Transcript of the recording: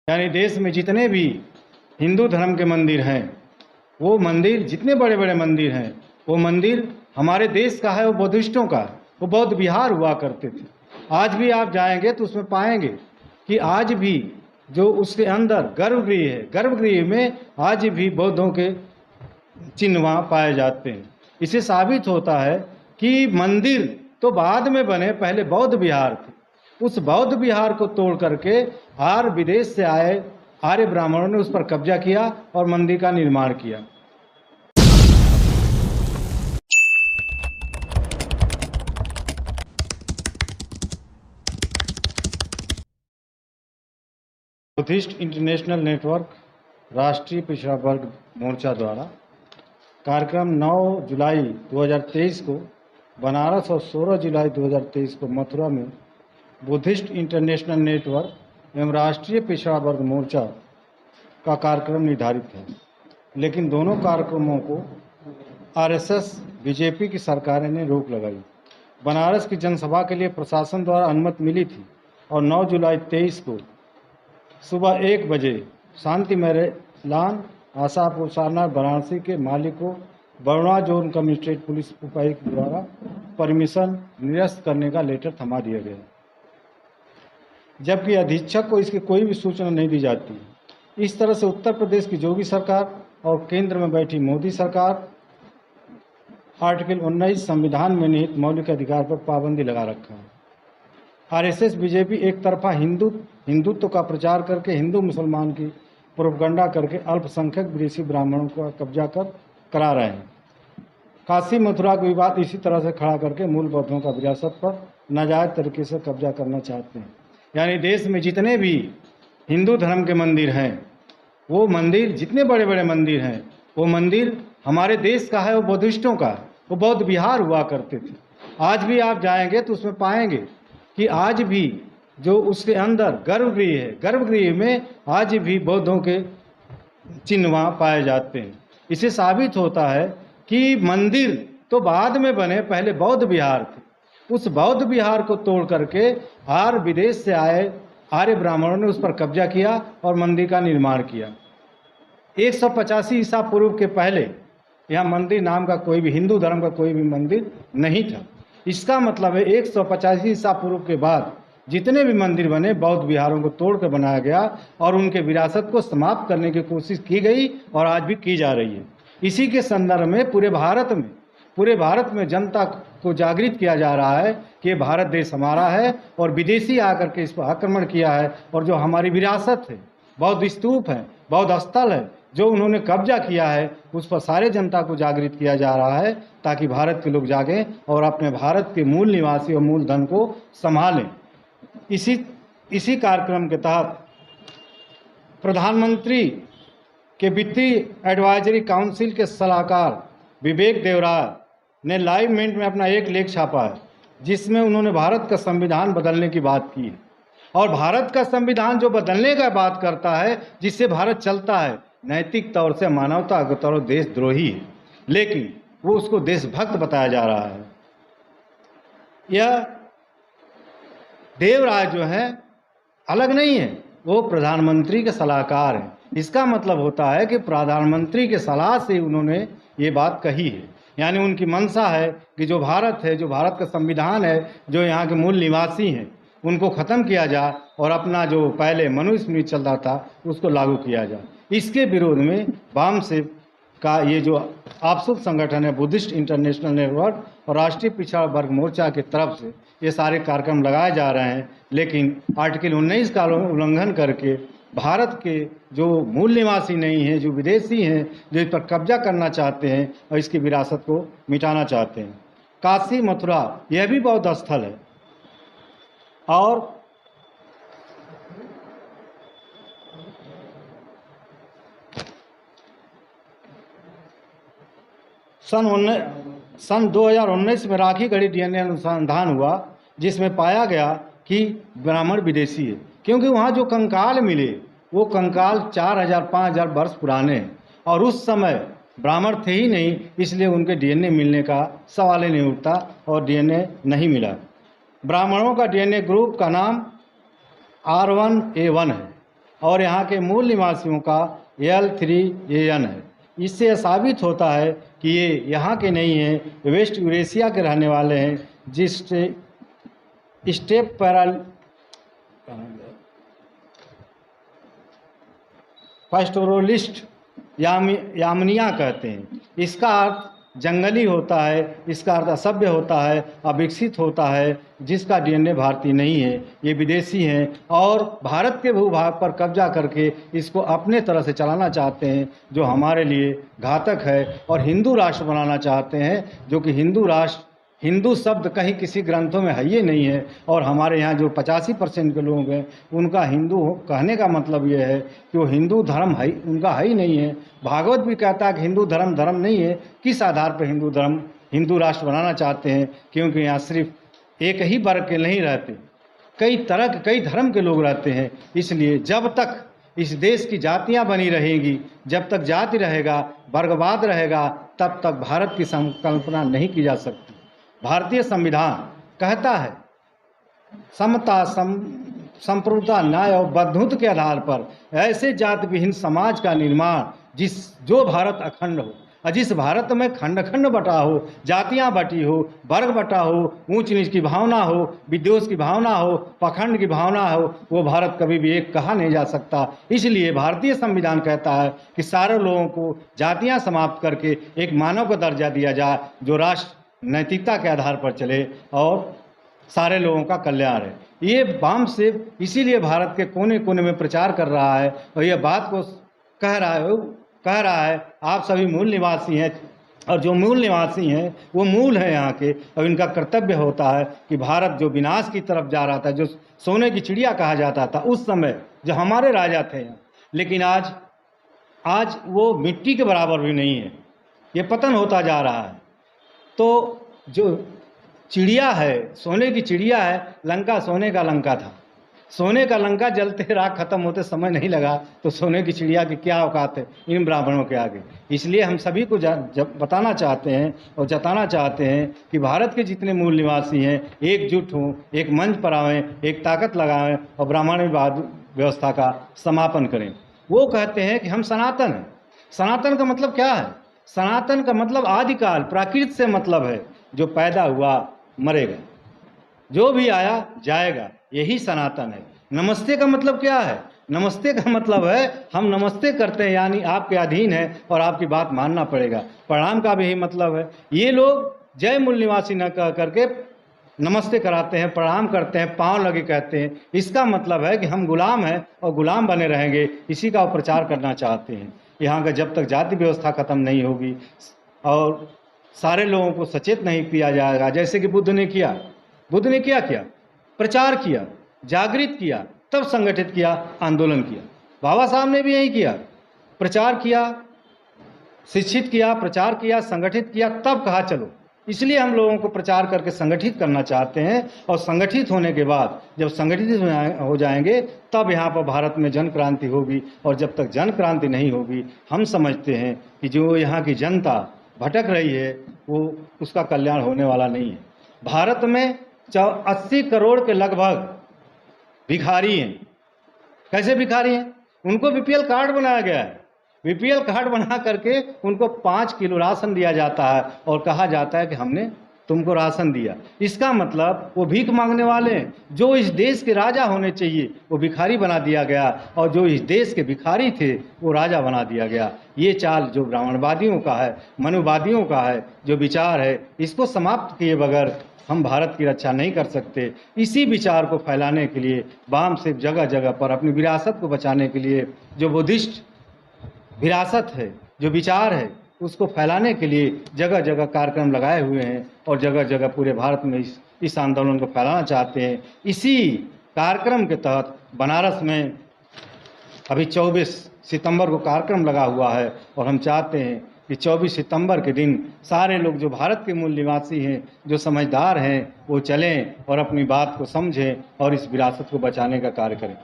यानी देश में जितने भी हिंदू धर्म के मंदिर हैं, वो मंदिर, जितने बड़े बड़े मंदिर हैं, वो मंदिर हमारे देश का है, वो बुद्धिस्टों का है। वो बौद्ध विहार हुआ करते थे। आज भी आप जाएंगे तो उसमें पाएंगे कि आज भी जो उसके अंदर गर्भगृह है, गर्भगृह में आज भी बौद्धों के चिन्ह वहाँ पाए जाते हैं। इससे साबित होता है कि मंदिर तो बाद में बने, पहले बौद्ध विहार थे। उस बौद्ध विहार को तोड़ करके विदेश से आए आर्य ब्राह्मणों ने उस पर कब्जा किया और मंदिर का निर्माण किया। बुद्धिस्ट इंटरनेशनल नेटवर्क राष्ट्रीय पिछड़ा वर्ग मोर्चा द्वारा कार्यक्रम 9 जुलाई 2023 को बनारस और 16 जुलाई 2023 को मथुरा में बुद्धिस्ट इंटरनेशनल नेटवर्क एवं राष्ट्रीय पिछड़ा वर्ग मोर्चा का कार्यक्रम निर्धारित है, लेकिन दोनों कार्यक्रमों को आरएसएस बीजेपी की सरकारें ने रोक लगाई। बनारस की जनसभा के लिए प्रशासन द्वारा अनुमति मिली थी और 9 जुलाई 23 को सुबह 1 बजे शांति मैदान आशापुर सारनाथ वाराणसी के मालिकों बरुणा जोन कमिश्नरेट पुलिस उपायुक्त द्वारा परमिशन निरस्त करने का लेटर थमा दिया गया, जबकि अधीक्षक को इसकी कोई भी सूचना नहीं दी जाती। इस तरह से उत्तर प्रदेश की योगी सरकार और केंद्र में बैठी मोदी सरकार आर्टिकल 19 संविधान में निहित मौलिक अधिकार पर पाबंदी लगा रखा है। आरएसएस बीजेपी एक तरफा हिंदुत्व का प्रचार करके हिंदू मुसलमान की प्रोपगंडा करके अल्पसंख्यक विदेशी ब्राह्मणों का कब्जा करा रहे हैं। काशी मथुरा का विवाद इसी तरह से खड़ा करके मूल बौद्धों का विरासत पर नाजायज तरीके से कब्जा करना चाहते हैं। यानी देश में जितने भी हिंदू धर्म के मंदिर हैं, वो मंदिर, जितने बड़े बड़े मंदिर हैं, वो मंदिर हमारे देश का है, वो बुद्धिस्टों का है। वो बौद्ध विहार हुआ करते थे। आज भी आप जाएंगे तो उसमें पाएंगे कि आज भी जो उसके अंदर गर्भगृह है, गर्भगृह में आज भी बौद्धों के चिन्ह वहाँ पाए जाते हैं। इससे साबित होता है कि मंदिर तो बाद में बने, पहले बौद्ध विहार थे। उस बौद्ध विहार को तोड़ करके विदेश से आए आर्य ब्राह्मणों ने उस पर कब्जा किया और मंदिर का निर्माण किया। 185 ईसा पूर्व के पहले यहाँ मंदिर नाम का कोई भी हिंदू धर्म का कोई भी मंदिर नहीं था। इसका मतलब है 185 ईसा पूर्व के बाद जितने भी मंदिर बने, बौद्ध विहारों को तोड़ कर बनाया गया और उनके विरासत को समाप्त करने की कोशिश की गई और आज भी की जा रही है। इसी के संदर्भ में पूरे भारत में जनता को जागृत किया जा रहा है कि भारत देश हमारा है और विदेशी आकर के इस पर आक्रमण किया है और जो हमारी विरासत है, बौद्ध स्तूप है, बौद्ध स्थल है, जो उन्होंने कब्जा किया है, उस पर सारे जनता को जागृत किया जा रहा है ताकि भारत के लोग जागें और अपने भारत के मूल निवासी और मूल धन को संभालें। इसी कार्यक्रम के तहत प्रधानमंत्री के वित्तीय एडवाइजरी काउंसिल के सलाहकार विवेक देवराय ने लाइव मिनट में अपना एक लेख छापा है, जिसमें उन्होंने भारत का संविधान बदलने की बात की है। और भारत का संविधान जो बदलने का बात करता है, जिससे भारत चलता है, नैतिक तौर से मानवता के तौर पर देशद्रोही है, लेकिन वो उसको देशभक्त बताया जा रहा है। यह देवराय जो है अलग नहीं है, वो प्रधानमंत्री के सलाहकार हैं। इसका मतलब होता है कि प्रधानमंत्री के सलाह से उन्होंने ये बात कही है। यानी उनकी मंशा है कि जो भारत है, जो भारत का संविधान है, जो यहाँ के मूल निवासी हैं, उनको ख़त्म किया जाए और अपना जो पहले मनुस्मृति चलता था उसको लागू किया जाए। इसके विरोध में वामसेव का ये जो आपसुत संगठन है बुद्धिस्ट इंटरनेशनल नेटवर्क और राष्ट्रीय पिछड़ा वर्ग मोर्चा की तरफ से ये सारे कार्यक्रम लगाए जा रहे हैं। लेकिन आर्टिकल 19 का उल्लंघन करके भारत के जो मूल निवासी नहीं हैं, जो विदेशी हैं, जो इस पर कब्जा करना चाहते हैं और इसकी विरासत को मिटाना चाहते हैं। काशी मथुरा यह भी बौद्ध स्थल है और सन 2019 में राखी गढ़ी डीएनए अनुसंधान हुआ, जिसमें पाया गया कि ब्राह्मण विदेशी है, क्योंकि वहाँ जो कंकाल मिले वो कंकाल 4000-5000 वर्ष पुराने हैं और उस समय ब्राह्मण थे ही नहीं, इसलिए उनके डीएनए मिलने का सवाल ही नहीं उठता और डीएनए नहीं मिला। ब्राह्मणों का डीएनए ग्रुप का नाम R1A1 है और यहाँ के मूल निवासियों का L3AN है। इससे यह साबित होता है कि ये यहाँ के नहीं हैं, वेस्ट यूरेशिया के रहने वाले हैं, जिस स्टेप पैस्टोरलिस्ट यामनिया कहते हैं। इसका अर्थ जंगली होता है, इसका अर्थ असभ्य होता है, अविकसित होता है, जिसका DNA भारतीय नहीं है, ये विदेशी हैं और भारत के भूभाग पर कब्जा करके इसको अपने तरह से चलाना चाहते हैं, जो हमारे लिए घातक है। और हिंदू राष्ट्र बनाना चाहते हैं, जो कि हिंदू राष्ट्र, हिंदू शब्द कहीं किसी ग्रंथों में है ही नहीं है। और हमारे यहाँ जो 85% के लोग हैं, उनका हिंदू कहने का मतलब ये है कि वो हिंदू धर्म है उनका है ही नहीं है। भागवत भी कहता है कि हिंदू धर्म धर्म नहीं है। किस आधार पर हिंदू राष्ट्र बनाना चाहते हैं? क्योंकि यहाँ सिर्फ एक ही वर्ग के नहीं रहते, कई तरह के, कई धर्म के लोग रहते हैं। इसलिए जब तक इस देश की जातियाँ बनी रहेंगी, जब तक जाति रहेगा, वर्गवाद रहेगा, तब तक भारत की संकल्पना नहीं की जा सकती। भारतीय संविधान कहता है समता, संप्रभुता, न्याय और बंधुत्व के आधार पर ऐसे जाति विहीन समाज का निर्माण जो भारत अखंड हो। और जिस भारत में खंड खंड बटा हो, जातियां बटी हो, वर्ग बटा हो, ऊंच नीच की भावना हो, विद्वेष की भावना हो, पखंड की भावना हो, वो भारत कभी भी एक कहा नहीं जा सकता। इसलिए भारतीय संविधान कहता है कि सारे लोगों को जातियां समाप्त करके एक मानव का दर्जा दिया जाए, जो राष्ट्र नैतिकता के आधार पर चले और सारे लोगों का कल्याण है। ये वाम से इसीलिए भारत के कोने कोने में प्रचार कर रहा है और ये बात को कह रहा है आप सभी मूल निवासी हैं, और जो मूल निवासी हैं वो मूल है यहाँ के, और इनका कर्तव्य होता है कि भारत जो विनाश की तरफ जा रहा था, जो सोने की चिड़िया कहा जाता था उस समय जो हमारे राजा थे यहाँ, लेकिन आज वो मिट्टी के बराबर भी नहीं है, ये पतन होता जा रहा है। तो जो चिड़िया है, सोने की चिड़िया है, लंका सोने का लंका था, सोने का लंका जलते राख खत्म होते समय नहीं लगा, तो सोने की चिड़िया की क्या औकात है इन ब्राह्मणों के आगे। इसलिए हम सभी को बताना चाहते हैं और जताना चाहते हैं कि भारत के जितने मूल निवासी हैं एकजुट हों, एक मंच पर आवें, एक ताकत लगाएं और ब्राह्मणवाद व्यवस्था का समापन करें। वो कहते हैं कि हम सनातन हैं। सनातन का मतलब क्या है? सनातन का मतलब आदिकाल, प्राकृत से मतलब है, जो पैदा हुआ मरेगा, जो भी आया जाएगा, यही सनातन है। नमस्ते का मतलब क्या है? नमस्ते का मतलब है हम नमस्ते करते हैं, यानी आपके अधीन है और आपकी बात मानना पड़ेगा। प्रणाम का भी यही मतलब है। ये लोग जय मूल निवासी न कह करके नमस्ते कराते हैं, प्रणाम करते हैं, पाँव लगे कहते हैं। इसका मतलब है कि हम गुलाम हैं और गुलाम बने रहेंगे। इसी का वो प्रचार करना चाहते हैं। यहाँ का जब तक जाति व्यवस्था खत्म नहीं होगी और सारे लोगों को सचेत नहीं किया जाएगा, जैसे कि बुद्ध ने किया क्या? प्रचार किया, जागृत किया, तब संगठित किया, आंदोलन किया। बाबा साहब ने भी यही किया, प्रचार किया, शिक्षित किया, प्रचार किया, संगठित किया, तब कहा चलो। इसलिए हम लोगों को प्रचार करके संगठित करना चाहते हैं, और संगठित होने के बाद जब संगठित हो जाएंगे तब यहाँ पर भारत में जन क्रांति होगी। और जब तक जन क्रांति नहीं होगी, हम समझते हैं कि जो यहाँ की जनता भटक रही है वो उसका कल्याण होने वाला नहीं है। भारत में 80 करोड़ के लगभग भिखारी हैं। कैसे भिखारी हैं? उनको बीपीएल कार्ड बनाया गया है। बीपीएल कार्ड बना करके उनको 5 किलो राशन दिया जाता है और कहा जाता है कि हमने तुमको राशन दिया। इसका मतलब वो भीख मांगने वाले हैं। जो इस देश के राजा होने चाहिए वो भिखारी बना दिया गया, और जो इस देश के भिखारी थे वो राजा बना दिया गया। ये चाल जो ब्राह्मणवादियों का है, मनुवादियों का है, जो विचार है, इसको समाप्त किए बगैर हम भारत की रक्षा नहीं कर सकते। इसी विचार को फैलाने के लिए वाम से जगह जगह पर अपनी विरासत को बचाने के लिए जो बुद्धिस्ट विरासत है, जो विचार है, उसको फैलाने के लिए जगह जगह कार्यक्रम लगाए हुए हैं और जगह जगह पूरे भारत में इस आंदोलन को फैलाना चाहते हैं। इसी कार्यक्रम के तहत बनारस में अभी 24 सितंबर को कार्यक्रम लगा हुआ है, और हम चाहते हैं कि 24 सितंबर के दिन सारे लोग जो भारत के मूल निवासी हैं, जो समझदार हैं, वो चलें और अपनी बात को समझें और इस विरासत को बचाने का कार्य करें।